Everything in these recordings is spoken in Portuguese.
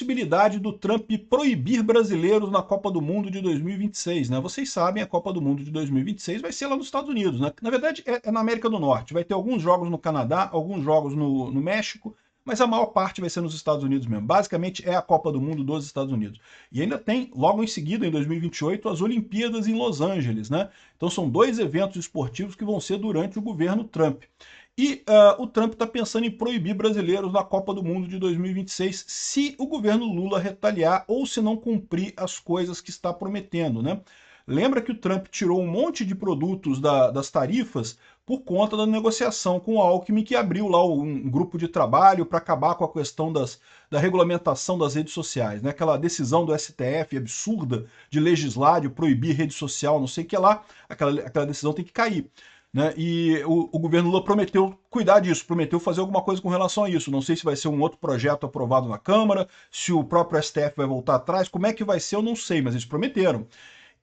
Possibilidade do Trump proibir brasileiros na Copa do Mundo de 2026, né? Vocês sabem, a Copa do Mundo de 2026 vai ser lá nos Estados Unidos, né? Na verdade, é na América do Norte. Vai ter alguns jogos no Canadá, alguns jogos no México, mas a maior parte vai ser nos Estados Unidos mesmo. Basicamente, é a Copa do Mundo dos Estados Unidos. E ainda tem, logo em seguida, em 2028, as Olimpíadas em Los Angeles, né? Então são dois eventos esportivos que vão ser durante o governo Trump. E o Trump está pensando em proibir brasileiros na Copa do Mundo de 2026 se o governo Lula retaliar ou se não cumprir as coisas que está prometendo, né? Lembra que o Trump tirou um monte de produtos das tarifas por conta da negociação com o Alckmin, que abriu lá um grupo de trabalho para acabar com a questão da regulamentação das redes sociais, né? Aquela decisão do STF absurda de legislar, de proibir rede social, não sei o que lá, aquela decisão tem que cair. Né? E o governo Lula prometeu cuidar disso, prometeu fazer alguma coisa com relação a isso. Não sei se vai ser um outro projeto aprovado na Câmara, se o próprio STF vai voltar atrás, como é que vai ser eu não sei, mas eles prometeram.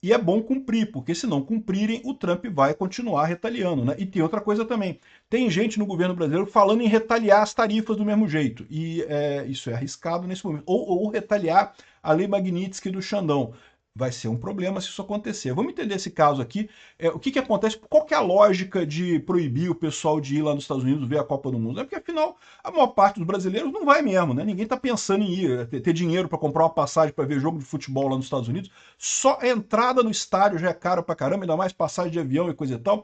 E é bom cumprir, porque se não cumprirem, o Trump vai continuar retaliando. Né? E tem outra coisa também. Tem gente no governo brasileiro falando em retaliar as tarifas do mesmo jeito. E isso é arriscado nesse momento. Ou retaliar a lei Magnitsky do Xandão. Vai ser um problema se isso acontecer. Vamos entender esse caso aqui. O que acontece? Qual que é a lógica de proibir o pessoal de ir lá nos Estados Unidos ver a Copa do Mundo? É porque, afinal, a maior parte dos brasileiros não vai mesmo, né? Ninguém está pensando em ir, ter dinheiro para comprar uma passagem para ver jogo de futebol lá nos Estados Unidos. Só a entrada no estádio já é caro pra caramba, ainda mais passagem de avião e coisa e tal.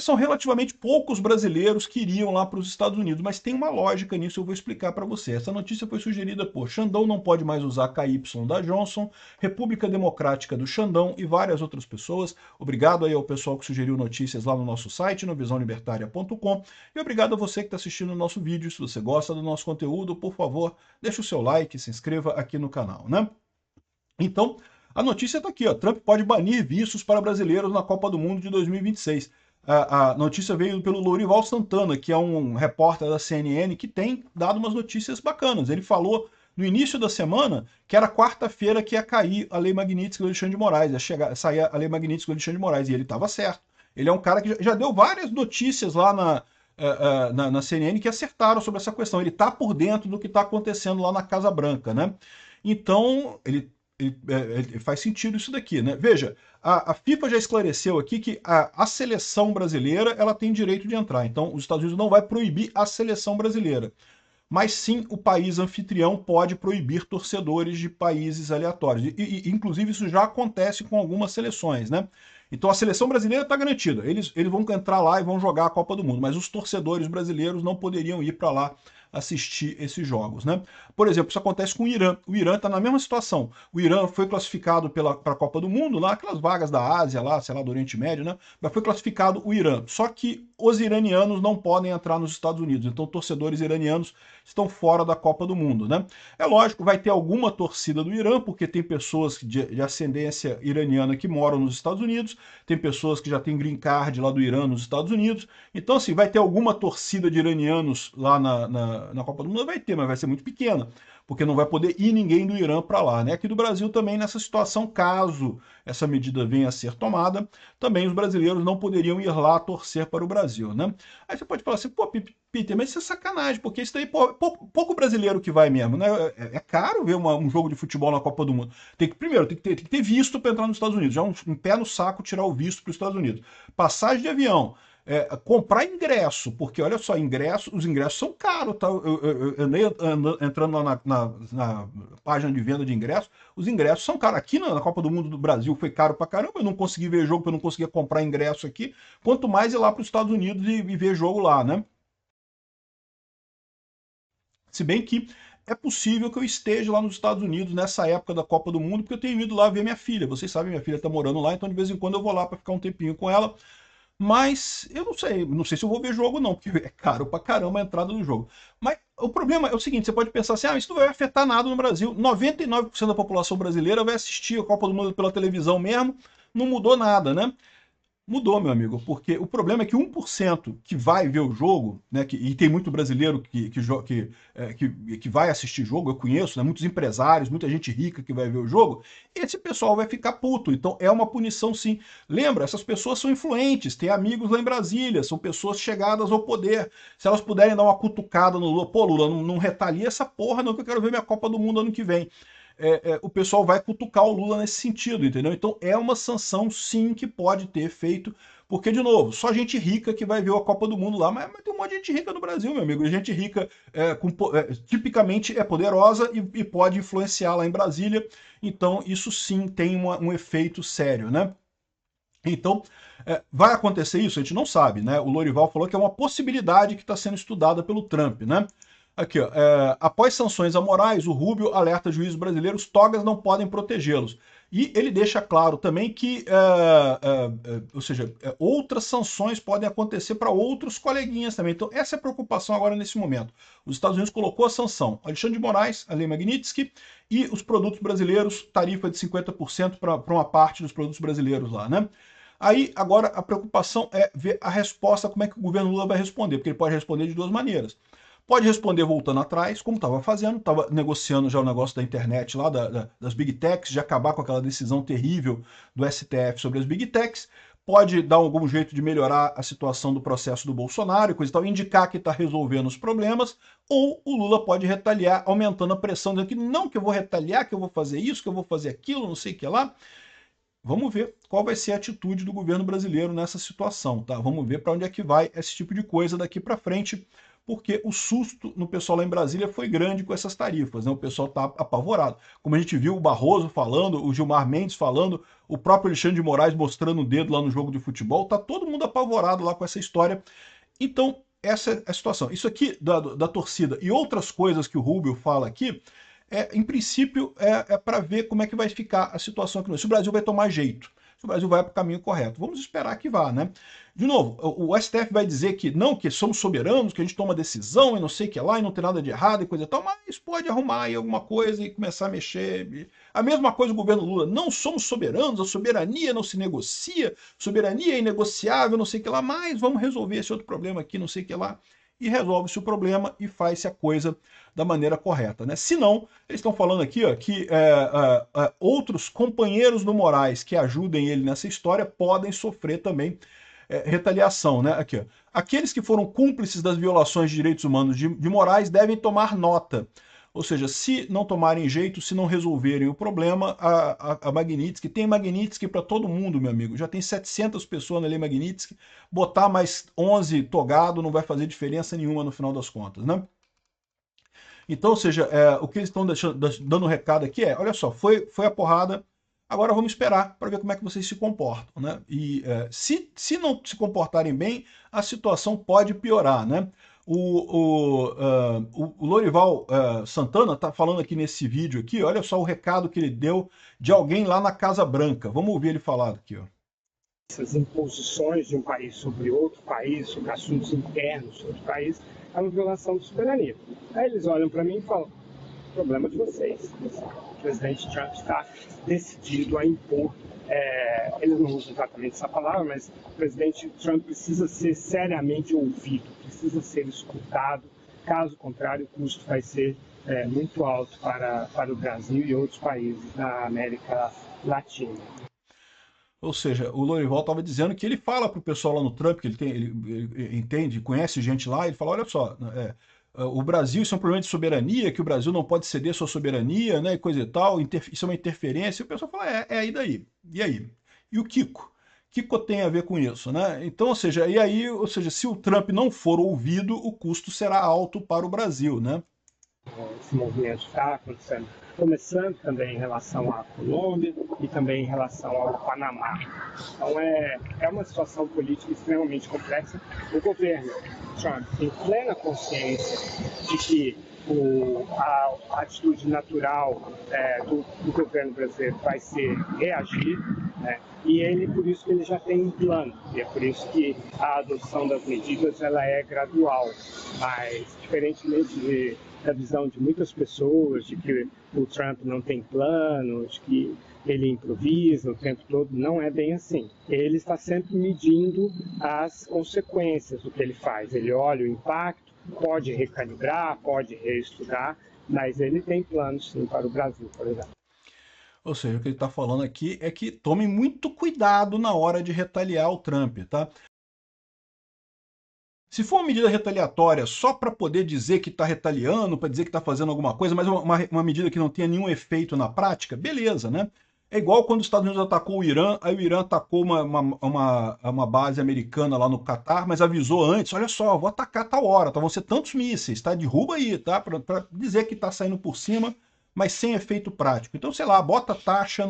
São relativamente poucos brasileiros que iriam lá para os Estados Unidos, mas tem uma lógica nisso, eu vou explicar para você. Essa notícia foi sugerida por Xandão não pode mais usar KY da Johnson, República Democrática do Xandão e várias outras pessoas. Obrigado aí ao pessoal que sugeriu notícias lá no nosso site, no visãolibertaria.com, e obrigado a você que está assistindo o nosso vídeo. Se você gosta do nosso conteúdo, por favor, deixe o seu like, se inscreva aqui no canal, né? Então, a notícia está aqui, ó. Trump pode banir vistos para brasileiros na Copa do Mundo de 2026. A notícia veio pelo Lourival Santana, que é um repórter da CNN que tem dado umas notícias bacanas. Ele falou no início da semana que era quarta-feira que ia cair a Lei Magnitsky do Alexandre de Moraes, ia sair a Lei Magnitsky do Alexandre de Moraes, e ele estava certo. Ele é um cara que já deu várias notícias lá na CNN que acertaram sobre essa questão. Ele está por dentro do que está acontecendo lá na Casa Branca, né? Então, faz sentido isso daqui, né? Veja, a FIFA já esclareceu aqui que a seleção brasileira ela tem direito de entrar. Então, os Estados Unidos não vai proibir a seleção brasileira. Mas sim, o país anfitrião pode proibir torcedores de países aleatórios. Inclusive, isso já acontece com algumas seleções, né? Então a seleção brasileira está garantida. Eles vão entrar lá e vão jogar a Copa do Mundo, mas os torcedores brasileiros não poderiam ir para lá assistir esses jogos, né? Por exemplo, isso acontece com o Irã. O Irã está na mesma situação. O Irã foi classificado para a Copa do Mundo, lá, aquelas vagas da Ásia, lá, sei lá, do Oriente Médio, né? Mas foi classificado o Irã. Só que os iranianos não podem entrar nos Estados Unidos. Então, torcedores iranianos estão fora da Copa do Mundo, né? É lógico, vai ter alguma torcida do Irã, porque tem pessoas de ascendência iraniana que moram nos Estados Unidos, tem pessoas que já têm green card lá do Irã nos Estados Unidos. Então, assim, vai ter alguma torcida de iranianos lá na Copa do Mundo? Vai ter, mas vai ser muito pequena, porque não vai poder ir ninguém do Irã para lá, né? Aqui do Brasil também nessa situação, caso essa medida venha a ser tomada, também os brasileiros não poderiam ir lá torcer para o Brasil, né? Aí você pode falar assim, pô, Peter, mas isso é sacanagem, porque isso daí, pô, pouco brasileiro que vai mesmo, né? É caro ver um jogo de futebol na Copa do Mundo. Primeiro, tem que ter visto para entrar nos Estados Unidos, já um pé no saco tirar o visto para os Estados Unidos. Passagem de avião, comprar ingresso, porque olha só, os ingressos são caros, tá? Eu andei entrando lá na página de venda de ingressos, os ingressos são caros. Aqui na Copa do Mundo do Brasil foi caro pra caramba, eu não consegui ver jogo, porque eu não conseguia comprar ingresso aqui, quanto mais ir lá para os Estados Unidos e ver jogo lá, né? Se bem que é possível que eu esteja lá nos Estados Unidos nessa época da Copa do Mundo, porque eu tenho ido lá ver minha filha. Vocês sabem, minha filha está morando lá, então de vez em quando eu vou lá para ficar um tempinho com ela. Mas eu não sei se eu vou ver jogo não, porque é caro pra caramba a entrada do jogo. Mas o problema é o seguinte, você pode pensar assim, isso não vai afetar nada no Brasil. 99% da população brasileira vai assistir a Copa do Mundo pela televisão mesmo, não mudou nada, né? Mudou, meu amigo, porque o problema é que 1% que vai ver o jogo, né, e tem muito brasileiro que vai assistir jogo, eu conheço, né, muitos empresários, muita gente rica que vai ver o jogo, esse pessoal vai ficar puto, então é uma punição sim. Lembra, essas pessoas são influentes, têm amigos lá em Brasília, são pessoas chegadas ao poder, se elas puderem dar uma cutucada no Lula, pô Lula, não retalia essa porra não que eu quero ver minha Copa do Mundo ano que vem. O pessoal vai cutucar o Lula nesse sentido, entendeu? Então é uma sanção, sim, que pode ter efeito, porque, de novo, só gente rica que vai ver a Copa do Mundo lá, mas tem um monte de gente rica no Brasil, meu amigo, gente rica tipicamente é poderosa e pode influenciar lá em Brasília, então isso sim tem um efeito sério, né? Então, vai acontecer isso? A gente não sabe, né? O Lorival falou que é uma possibilidade que está sendo estudada pelo Trump, né? Aqui, ó, após sanções amorais, o Rubio alerta juízes brasileiros, togas não podem protegê-los. E ele deixa claro também que, ou seja, outras sanções podem acontecer para outros coleguinhas também. Então, essa é a preocupação agora nesse momento. Os Estados Unidos colocou a sanção Alexandre de Moraes, a Lei Magnitsky, e os produtos brasileiros, tarifa de 50% para uma parte dos produtos brasileiros lá, né? Aí, agora, a preocupação é ver a resposta, como é que o governo Lula vai responder, porque ele pode responder de duas maneiras. Pode responder voltando atrás, como estava fazendo, estava negociando já o negócio da internet lá, das Big Techs, de acabar com aquela decisão terrível do STF sobre as Big Techs. Pode dar algum jeito de melhorar a situação do processo do Bolsonaro, coisa e tal, indicar que está resolvendo os problemas, ou o Lula pode retaliar, aumentando a pressão, dizendo que não, que eu vou retaliar, que eu vou fazer isso, que eu vou fazer aquilo, não sei o que lá. Vamos ver qual vai ser a atitude do governo brasileiro nessa situação, tá? Vamos ver para onde é que vai esse tipo de coisa daqui para frente, porque o susto no pessoal lá em Brasília foi grande com essas tarifas, né? O pessoal está apavorado. Como a gente viu o Barroso falando, o Gilmar Mendes falando, o próprio Alexandre de Moraes mostrando o dedo lá no jogo de futebol, tá todo mundo apavorado lá com essa história. Então, essa é a situação. Isso aqui da torcida e outras coisas que o Rubio fala aqui, em princípio, para ver como é que vai ficar a situação aqui. Se o Brasil vai tomar jeito, se o Brasil vai para o caminho correto. Vamos esperar que vá, né? De novo, o STF vai dizer que não, que somos soberanos, que a gente toma decisão e não sei o que lá, e não tem nada de errado e coisa e tal, mas pode arrumar aí alguma coisa e começar a mexer. A mesma coisa o governo Lula, não somos soberanos, a soberania não se negocia, soberania é inegociável, não sei o que lá, mas vamos resolver esse outro problema aqui, não sei o que lá. E resolve-se o problema e faz-se a coisa da maneira correta, né? Se não, eles estão falando aqui ó, que outros companheiros do Moraes que ajudem ele nessa história podem sofrer também retaliação, né? Aqui, ó. Aqueles que foram cúmplices das violações de direitos humanos de Moraes devem tomar nota. Ou seja, se não tomarem jeito, se não resolverem o problema, a Magnitsky, tem Magnitsky para todo mundo, meu amigo. Já tem 700 pessoas na lei Magnitsky, botar mais 11 togado não vai fazer diferença nenhuma no final das contas, né? Então, ou seja, o que eles estão dando recado aqui olha só, foi a porrada, agora vamos esperar para ver como é que vocês se comportam, né? E se não se comportarem bem, a situação pode piorar, né? O Lorival Santana está falando aqui nesse vídeo aqui, olha só o recado que ele deu de alguém lá na Casa Branca. Vamos ouvir ele falar aqui, ó. Essas imposições de um país sobre outro país, sobre assuntos internos de outro país, é uma violação de soberania. Aí eles olham para mim e falam, problema de vocês. O presidente Trump está decidido a impor, eles não usam exatamente essa palavra, mas o presidente Trump precisa ser seriamente ouvido, precisa ser escutado, caso contrário o custo vai ser muito alto para o Brasil e outros países da América Latina. Ou seja, o Lorival estava dizendo que ele fala para o pessoal lá no Trump, que ele entende, conhece gente lá, ele fala, olha só, o Brasil, isso é um problema de soberania, que o Brasil não pode ceder sua soberania, né, e coisa e tal, isso é uma interferência, e o pessoal fala, aí daí, e aí? E o Kiko? Kiko tem a ver com isso, né? Então, ou seja, se o Trump não for ouvido, o custo será alto para o Brasil, né? Esse movimento está acontecendo, começando também em relação à Colômbia e também em relação ao Panamá. Então é uma situação política extremamente complexa. O governo Trump tem plena consciência de que a atitude natural do governo brasileiro vai ser reagir, né? E ele, por isso que ele já tem um plano, e é por isso que a adoção das medidas ela é gradual, mas diferentemente da visão de muitas pessoas de que o Trump não tem plano, de que ele improvisa o tempo todo. Não é bem assim. Ele está sempre medindo as consequências do que ele faz. Ele olha o impacto, pode recalibrar, pode reestudar, mas ele tem planos sim para o Brasil, por exemplo. Ou seja, o que ele está falando aqui é que tomem muito cuidado na hora de retaliar o Trump, tá? Se for uma medida retaliatória só para poder dizer que está retaliando, para dizer que está fazendo alguma coisa, mas uma medida que não tenha nenhum efeito na prática, beleza, né? É igual quando os Estados Unidos atacou o Irã, aí o Irã atacou uma base americana lá no Catar, mas avisou antes, olha só, vou atacar tal hora, tá? Vão ser tantos mísseis, tá? Derruba aí, tá? Para dizer que está saindo por cima, mas sem efeito prático. Então, sei lá, bota taxa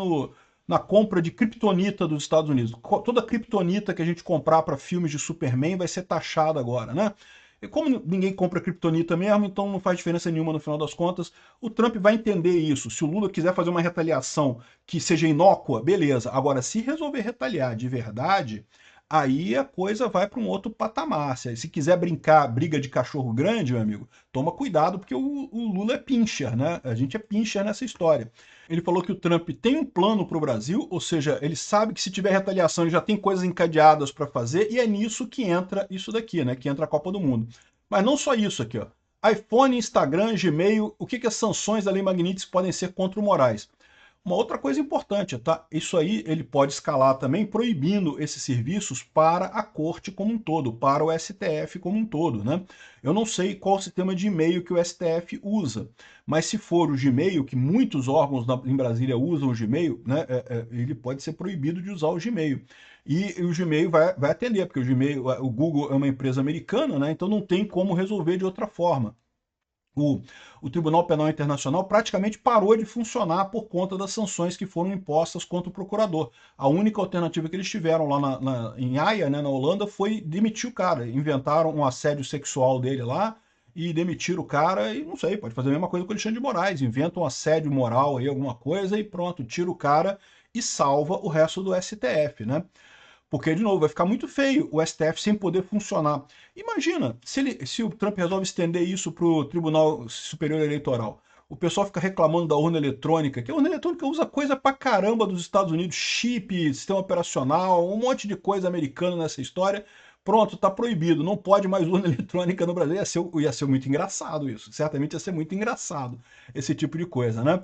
na compra de criptonita dos Estados Unidos. Toda criptonita que a gente comprar para filmes de Superman vai ser taxada agora, né? E como ninguém compra criptonita mesmo, então não faz diferença nenhuma no final das contas. O Trump vai entender isso. Se o Lula quiser fazer uma retaliação que seja inócua, beleza. Agora, se resolver retaliar de verdade, aí a coisa vai para um outro patamar. Se quiser brincar briga de cachorro grande, meu amigo, toma cuidado, porque o Lula é pincher, né? A gente é pincher nessa história. Ele falou que o Trump tem um plano para o Brasil, ou seja, ele sabe que se tiver retaliação ele já tem coisas encadeadas para fazer, e é nisso que entra isso daqui, né? Que entra a Copa do Mundo. Mas não só isso aqui, ó. iPhone, Instagram, Gmail, o que as sanções da Lei Magnitsky podem ser contra o Moraes? Uma outra coisa importante, tá? Isso aí ele pode escalar também proibindo esses serviços para a corte como um todo, para o STF como um todo, né? Eu não sei qual o sistema de e-mail que o STF usa, mas se for o Gmail, que muitos órgãos em Brasília usam o Gmail, né? Ele pode ser proibido de usar o Gmail. E o Gmail vai atender, porque o Gmail, o Google é uma empresa americana, né? Então não tem como resolver de outra forma. O Tribunal Penal Internacional praticamente parou de funcionar por conta das sanções que foram impostas contra o procurador. A única alternativa que eles tiveram lá em Haia, né, na Holanda, foi demitir o cara. Inventaram um assédio sexual dele lá e demitiram o cara e, não sei, pode fazer a mesma coisa com o Alexandre de Moraes. Inventa um assédio moral aí, alguma coisa e pronto, tira o cara e salva o resto do STF, né? Porque, de novo, vai ficar muito feio o STF sem poder funcionar. Imagina, se o Trump resolve estender isso para o Tribunal Superior Eleitoral. O pessoal fica reclamando da urna eletrônica, que a urna eletrônica usa coisa pra caramba dos Estados Unidos, chip, sistema operacional, um monte de coisa americana nessa história. Pronto, tá proibido, não pode mais urna eletrônica no Brasil. Ia ser muito engraçado isso, certamente ia ser muito engraçado esse tipo de coisa, né?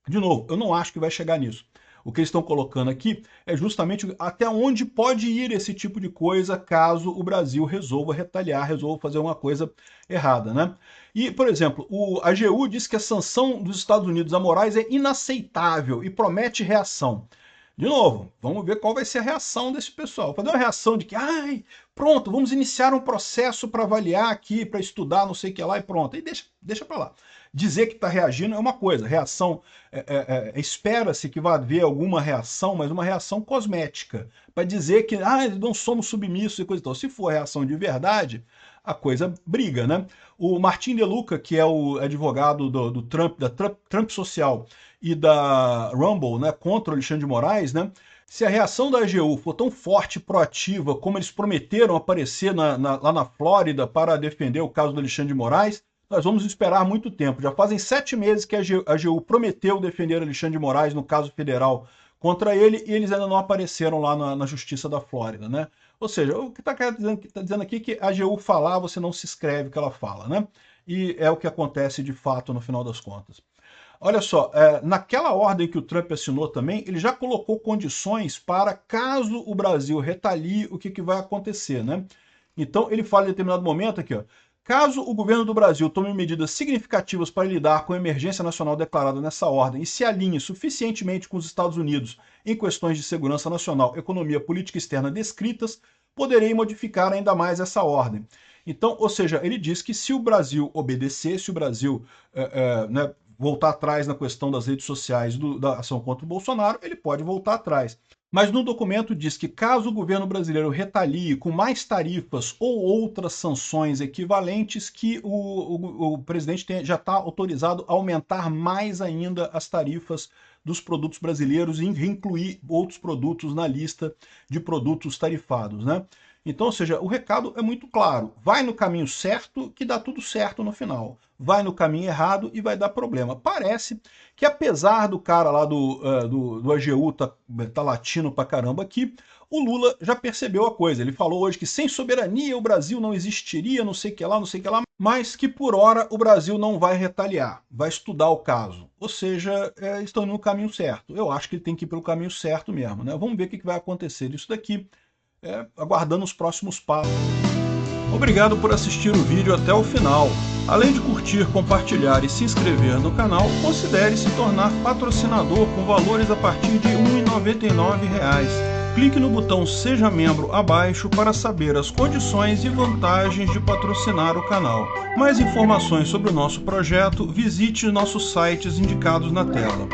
De novo, eu não acho que vai chegar nisso. O que eles estão colocando aqui é justamente até onde pode ir esse tipo de coisa caso o Brasil resolva retaliar, resolva fazer uma coisa errada, né? E, por exemplo, a AGU diz que a sanção dos Estados Unidos a Moraes é inaceitável e promete reação. De novo, vamos ver qual vai ser a reação desse pessoal. Fazer uma reação de que, ai, pronto, vamos iniciar um processo para avaliar aqui, para estudar, não sei o que lá, e pronto. E deixa para lá. Dizer que está reagindo é uma coisa, reação, espera-se que vá haver alguma reação, mas uma reação cosmética, para dizer que não somos submissos e coisa e tal. Se for reação de verdade, a coisa briga, né? O Martin De Luca, que é o advogado do Trump, da Trump Social e da Rumble, né, contra o Alexandre de Moraes, né? Se a reação da AGU for tão forte e proativa como eles prometeram aparecer lá na Flórida para defender o caso do Alexandre de Moraes, nós vamos esperar muito tempo. Já fazem 7 meses que a AGU prometeu defender Alexandre de Moraes no caso federal contra ele e eles ainda não apareceram lá na Justiça da Flórida, né? Ou seja, o que está dizendo aqui é que a AGU falar, você não se escreve o que ela fala, né? E é o que acontece de fato no final das contas. Olha só, naquela ordem que o Trump assinou também, ele já colocou condições para, caso o Brasil retalie, o que vai acontecer, né? Então, ele fala em determinado momento aqui, ó, caso o governo do Brasil tome medidas significativas para lidar com a emergência nacional declarada nessa ordem e se alinhe suficientemente com os Estados Unidos em questões de segurança nacional, economia, política externa descritas, poderei modificar ainda mais essa ordem. Então, ou seja, ele diz que se o Brasil obedecer, se o Brasil né, voltar atrás na questão das redes sociais da ação contra o Bolsonaro, ele pode voltar atrás. Mas no documento diz que caso o governo brasileiro retalie com mais tarifas ou outras sanções equivalentes, que o presidente já está autorizado a aumentar mais ainda as tarifas dos produtos brasileiros e incluir outros produtos na lista de produtos tarifados, né? Então, ou seja, o recado é muito claro. Vai no caminho certo que dá tudo certo no final. Vai no caminho errado e vai dar problema. Parece que apesar do cara lá do AGU tá latino pra caramba aqui, o Lula já percebeu a coisa. Ele falou hoje que sem soberania o Brasil não existiria, não sei o que lá, não sei o que lá, mas que por hora o Brasil não vai retaliar, vai estudar o caso. Ou seja, estão indo no caminho certo. Eu acho que ele tem que ir pelo caminho certo mesmo, né? Vamos ver o que vai acontecer disso daqui, aguardando os próximos passos. Obrigado por assistir o vídeo até o final. Além de curtir, compartilhar e se inscrever no canal, considere se tornar patrocinador com valores a partir de R$ 1,99. Clique no botão Seja Membro abaixo para saber as condições e vantagens de patrocinar o canal. Mais informações sobre o nosso projeto, visite nossos sites indicados na tela.